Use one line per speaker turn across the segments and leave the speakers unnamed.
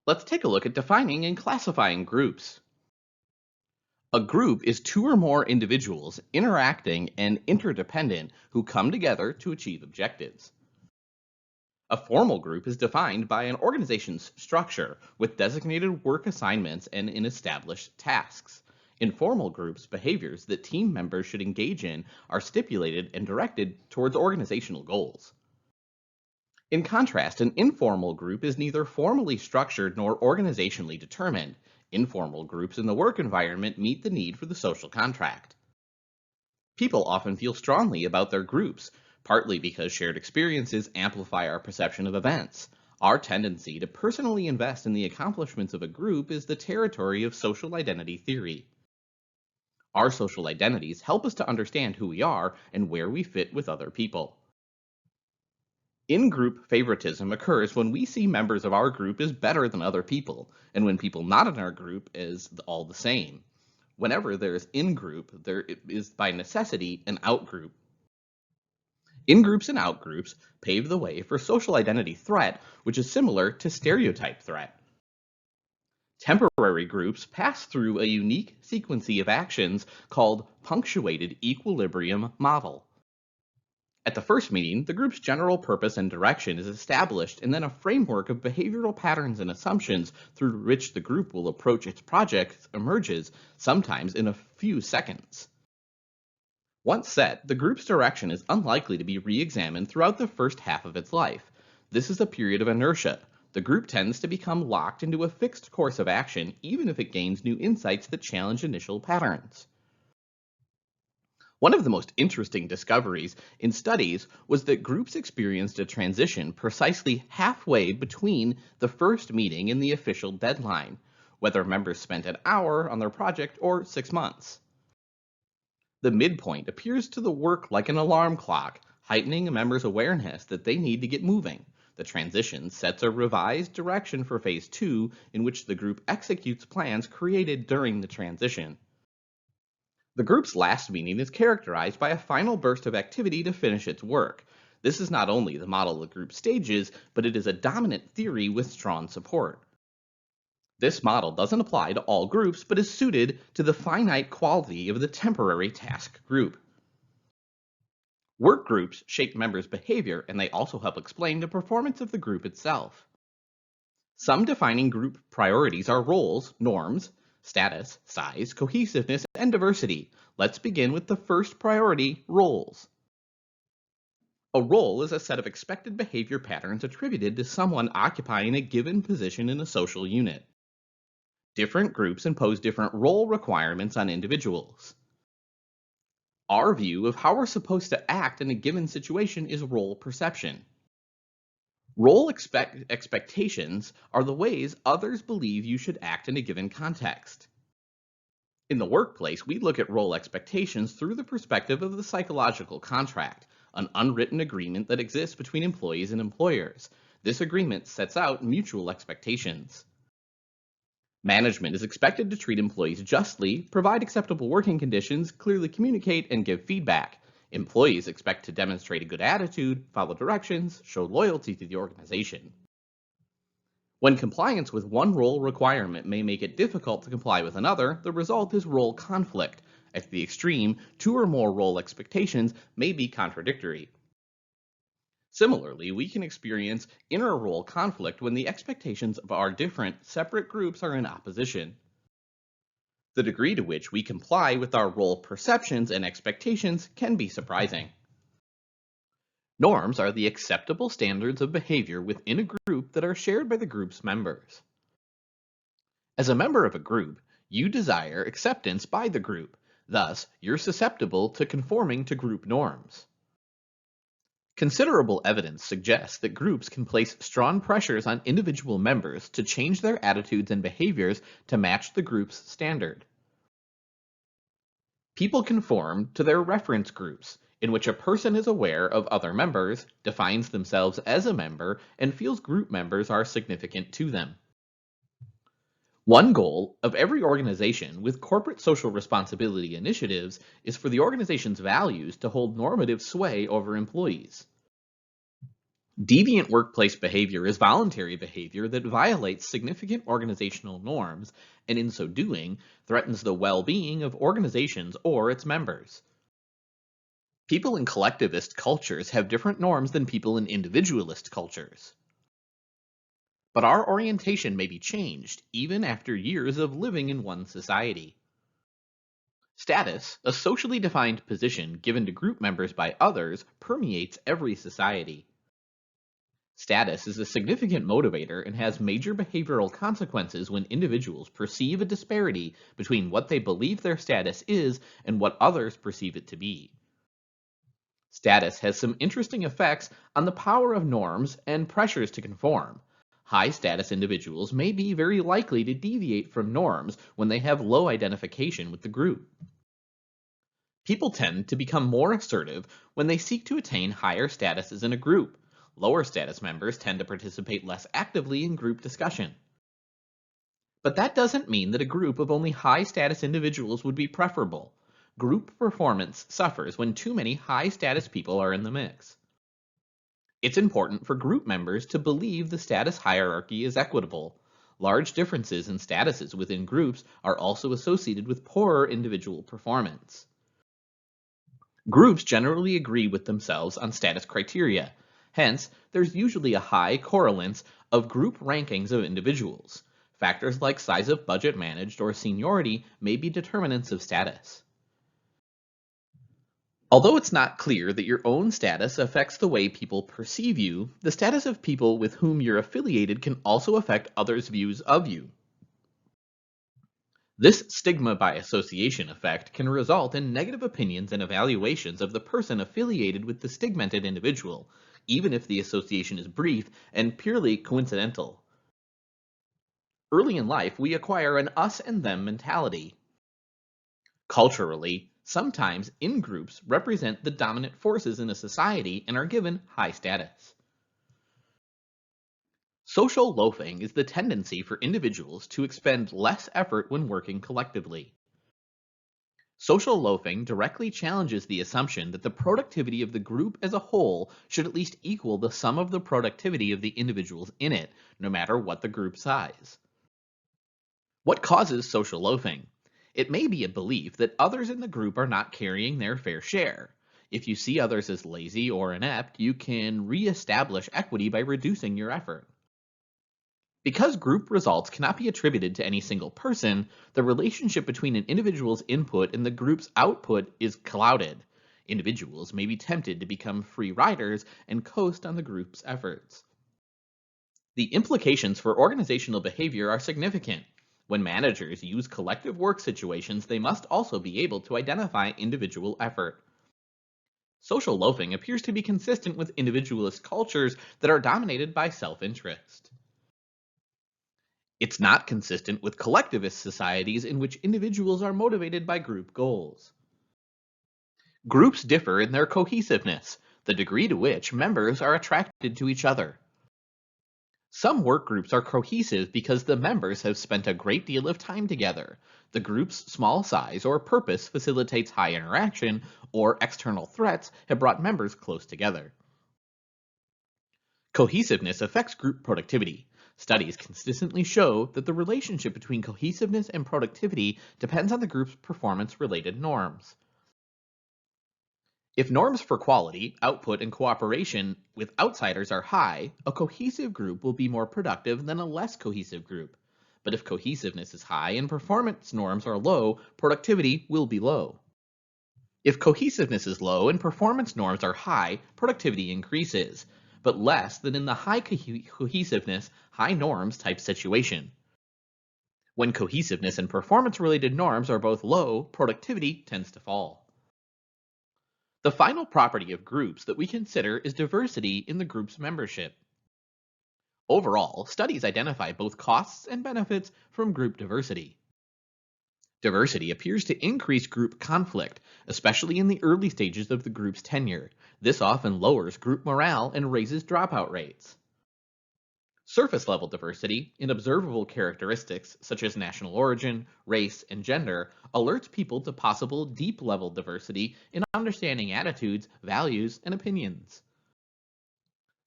Let's take a look at defining and classifying groups. A group is two or more individuals interacting and interdependent who come together to achieve objectives. A formal group is defined by an organization's structure with designated work assignments and in established tasks. Informal groups' behaviors that team members should engage in are stipulated and directed towards organizational goals. In contrast, an informal group is neither formally structured nor organizationally determined. Informal groups in the work environment meet the need for the social contract. People often feel strongly about their groups, partly because shared experiences amplify our perception of events. Our tendency to personally invest in the accomplishments of a group is the territory of social identity theory. Our social identities help us to understand who we are and where we fit with other people. In-group favoritism occurs when we see members of our group as better than other people, and when people not in our group as all the same. Whenever there is in-group, there is by necessity an out-group. In-groups and out-groups pave the way for social identity threat, which is similar to stereotype threat. Temporary groups pass through a unique sequence of actions called punctuated equilibrium model. At the first meeting, the group's general purpose and direction is established, and then a framework of behavioral patterns and assumptions through which the group will approach its project emerges, sometimes in a few seconds. Once set, the group's direction is unlikely to be re-examined throughout the first half of its life. This is a period of inertia. The group tends to become locked into a fixed course of action, even if it gains new insights that challenge initial patterns. One of the most interesting discoveries in studies was that groups experienced a transition precisely halfway between the first meeting and the official deadline, whether members spent an hour on their project or 6 months. The midpoint appears to the work like an alarm clock, heightening a member's awareness that they need to get moving. The transition sets a revised direction for phase 2, in which the group executes plans created during the transition. The group's last meeting is characterized by a final burst of activity to finish its work. This is not only the model the group stages, but it is a dominant theory with strong support. This model doesn't apply to all groups, but is suited to the finite quality of the temporary task group. Work groups shape members' behavior, and they also help explain the performance of the group itself. Some defining group priorities are roles, norms, status, size, cohesiveness, and diversity. Let's begin with the first priority, roles. A role is a set of expected behavior patterns attributed to someone occupying a given position in a social unit. Different groups impose different role requirements on individuals. Our view of how we're supposed to act in a given situation is role perception. Role expectations are the ways others believe you should act in a given context. In the workplace, we look at role expectations through the perspective of the psychological contract, an unwritten agreement that exists between employees and employers. This agreement sets out mutual expectations. Management is expected to treat employees justly, provide acceptable working conditions, clearly communicate, and give feedback. Employees expect to demonstrate a good attitude, follow directions, show loyalty to the organization. When compliance with one role requirement may make it difficult to comply with another, the result is role conflict. At the extreme, two or more role expectations may be contradictory. Similarly, we can experience inner role conflict when the expectations of our different, separate groups are in opposition. The degree to which we comply with our role perceptions and expectations can be surprising. Norms are the acceptable standards of behavior within a group that are shared by the group's members. As a member of a group, you desire acceptance by the group. Thus, you're susceptible to conforming to group norms. Considerable evidence suggests that groups can place strong pressures on individual members to change their attitudes and behaviors to match the group's standard. People conform to their reference groups, in which a person is aware of other members, defines themselves as a member, and feels group members are significant to them. One goal of every organization with corporate social responsibility initiatives is for the organization's values to hold normative sway over employees. Deviant workplace behavior is voluntary behavior that violates significant organizational norms and, in so doing, threatens the well being of organizations or its members. People in collectivist cultures have different norms than people in individualist cultures. But our orientation may be changed even after years of living in one society. Status, a socially defined position given to group members by others, permeates every society. Status is a significant motivator and has major behavioral consequences when individuals perceive a disparity between what they believe their status is and what others perceive it to be. Status has some interesting effects on the power of norms and pressures to conform. High status individuals may be very likely to deviate from norms when they have low identification with the group. People tend to become more assertive when they seek to attain higher statuses in a group. Lower status members tend to participate less actively in group discussion. But that doesn't mean that a group of only high status individuals would be preferable. Group performance suffers when too many high status people are in the mix. It's important for group members to believe the status hierarchy is equitable. Large differences in statuses within groups are also associated with poorer individual performance. Groups generally agree with themselves on status criteria. Hence, there's usually a high correlance of group rankings of individuals. Factors like size of budget managed or seniority may be determinants of status. Although it's not clear that your own status affects the way people perceive you, the status of people with whom you're affiliated can also affect others' views of you. This stigma by association effect can result in negative opinions and evaluations of the person affiliated with the stigmented individual, even if the association is brief and purely coincidental. Early in life, we acquire an us and them mentality. Culturally, sometimes in-groups represent the dominant forces in a society and are given high status. Social loafing is the tendency for individuals to expend less effort when working collectively. Social loafing directly challenges the assumption that the productivity of the group as a whole should at least equal the sum of the productivity of the individuals in it, no matter what the group size. What causes social loafing? It may be a belief that others in the group are not carrying their fair share. If you see others as lazy or inept, you can re-establish equity by reducing your effort. Because group results cannot be attributed to any single person, the relationship between an individual's input and the group's output is clouded. Individuals may be tempted to become free riders and coast on the group's efforts. The implications for organizational behavior are significant. When managers use collective work situations, they must also be able to identify individual effort. Social loafing appears to be consistent with individualist cultures that are dominated by self-interest. It's not consistent with collectivist societies in which individuals are motivated by group goals. Groups differ in their cohesiveness, the degree to which members are attracted to each other. Some work groups are cohesive because the members have spent a great deal of time together. The group's small size or purpose facilitates high interaction, or external threats have brought members close together. Cohesiveness affects group productivity. Studies consistently show that the relationship between cohesiveness and productivity depends on the group's performance-related norms. If norms for quality, output, and cooperation with outsiders are high, a cohesive group will be more productive than a less cohesive group. But if cohesiveness is high and performance norms are low, productivity will be low. If cohesiveness is low and performance norms are high, productivity increases, but less than in the high cohesiveness, high norms type situation. When cohesiveness and performance-related norms are both low, productivity tends to fall. The final property of groups that we consider is diversity in the group's membership. Overall, studies identify both costs and benefits from group diversity. Diversity appears to increase group conflict, especially in the early stages of the group's tenure. This often lowers group morale and raises dropout rates. Surface-level diversity, in observable characteristics such as national origin, race, and gender, alerts people to possible deep-level diversity in understanding attitudes, values, and opinions.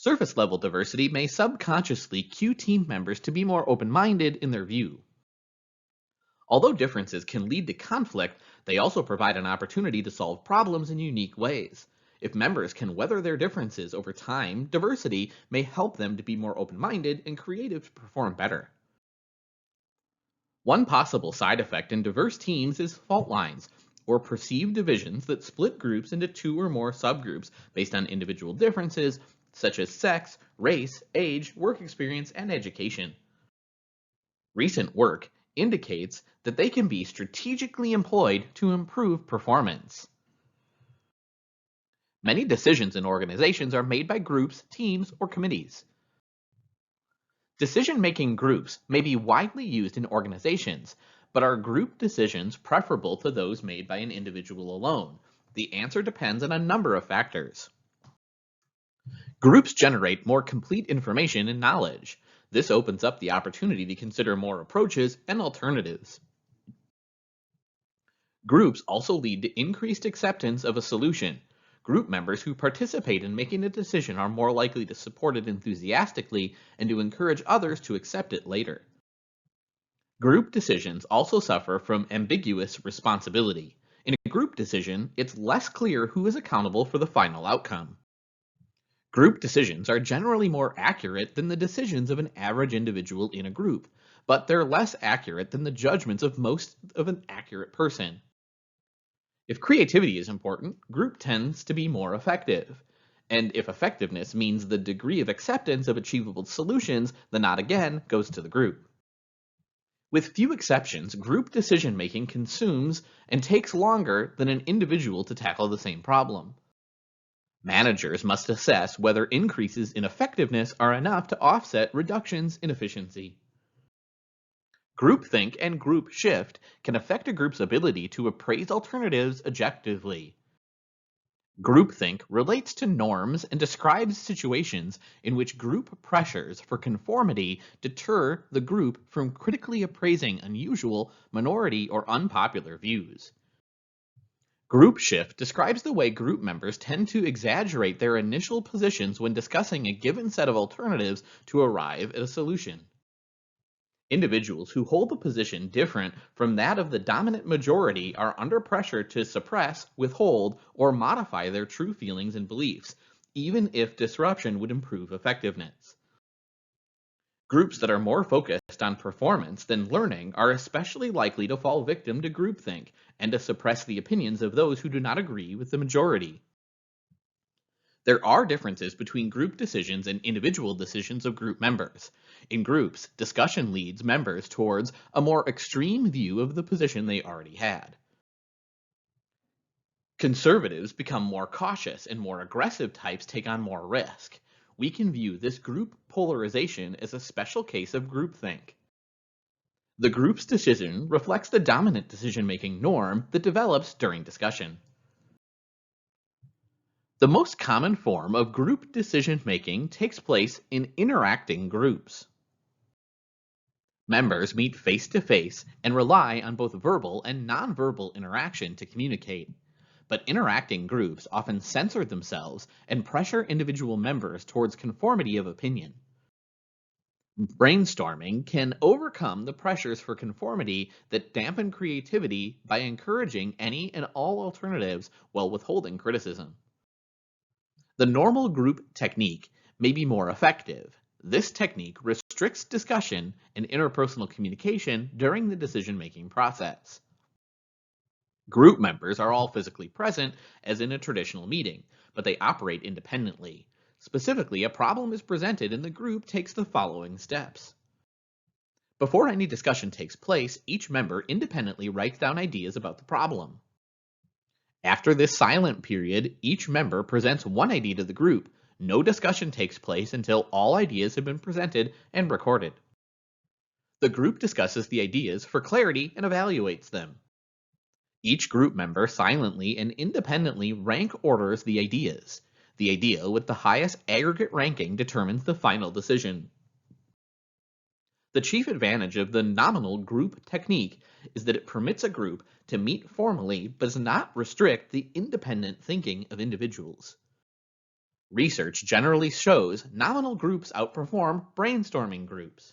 Surface level diversity may subconsciously cue team members to be more open-minded in their view. Although differences can lead to conflict, they also provide an opportunity to solve problems in unique ways. If members can weather their differences over time, diversity may help them to be more open-minded and creative to perform better. One possible side effect in diverse teams is fault lines, or perceived divisions that split groups into two or more subgroups based on individual differences such as sex, race, age, work experience, and education. Recent work indicates that they can be strategically employed to improve performance. Many decisions in organizations are made by groups, teams, or committees. Decision-making groups may be widely used in organizations, but are group decisions preferable to those made by an individual alone? The answer depends on a number of factors. Groups generate more complete information and knowledge. This opens up the opportunity to consider more approaches and alternatives. Groups also lead to increased acceptance of a solution. Group members who participate in making a decision are more likely to support it enthusiastically and to encourage others to accept it later. Group decisions also suffer from ambiguous responsibility. In a group decision, it's less clear who is accountable for the final outcome. Group decisions are generally more accurate than the decisions of an average individual in a group, but they're less accurate than the judgments of most of an accurate person. If creativity is important, group tends to be more effective. And if effectiveness means the degree of acceptance of achievable solutions, the nod again goes to the group. With few exceptions, group decision-making consumes and takes longer than an individual to tackle the same problem. Managers must assess whether increases in effectiveness are enough to offset reductions in efficiency. Groupthink and group shift can affect a group's ability to appraise alternatives objectively. Groupthink relates to norms and describes situations in which group pressures for conformity deter the group from critically appraising unusual, minority, or unpopular views. Group shift describes the way group members tend to exaggerate their initial positions when discussing a given set of alternatives to arrive at a solution. Individuals who hold a position different from that of the dominant majority are under pressure to suppress, withhold, or modify their true feelings and beliefs, even if disruption would improve effectiveness. Groups that are more focused on performance than learning are especially likely to fall victim to groupthink and to suppress the opinions of those who do not agree with the majority. There are differences between group decisions and individual decisions of group members. In groups, discussion leads members towards a more extreme view of the position they already had. Conservatives become more cautious and more aggressive types take on more risk. We can view this group polarization as a special case of groupthink. The group's decision reflects the dominant decision-making norm that develops during discussion. The most common form of group decision-making takes place in interacting groups. Members meet face-to-face and rely on both verbal and nonverbal interaction to communicate. But interacting groups often censor themselves and pressure individual members towards conformity of opinion. Brainstorming can overcome the pressures for conformity that dampen creativity by encouraging any and all alternatives while withholding criticism. The normal group technique may be more effective. This technique restricts discussion and interpersonal communication during the decision-making process. Group members are all physically present, as in a traditional meeting, but they operate independently. Specifically, a problem is presented and the group takes the following steps. Before any discussion takes place, each member independently writes down ideas about the problem. After this silent period, each member presents one idea to the group. No discussion takes place until all ideas have been presented and recorded. The group discusses the ideas for clarity and evaluates them. Each group member silently and independently rank orders the ideas. The idea with the highest aggregate ranking determines the final decision. The chief advantage of the nominal group technique is that it permits a group to meet formally but does not restrict the independent thinking of individuals. Research generally shows nominal groups outperform brainstorming groups.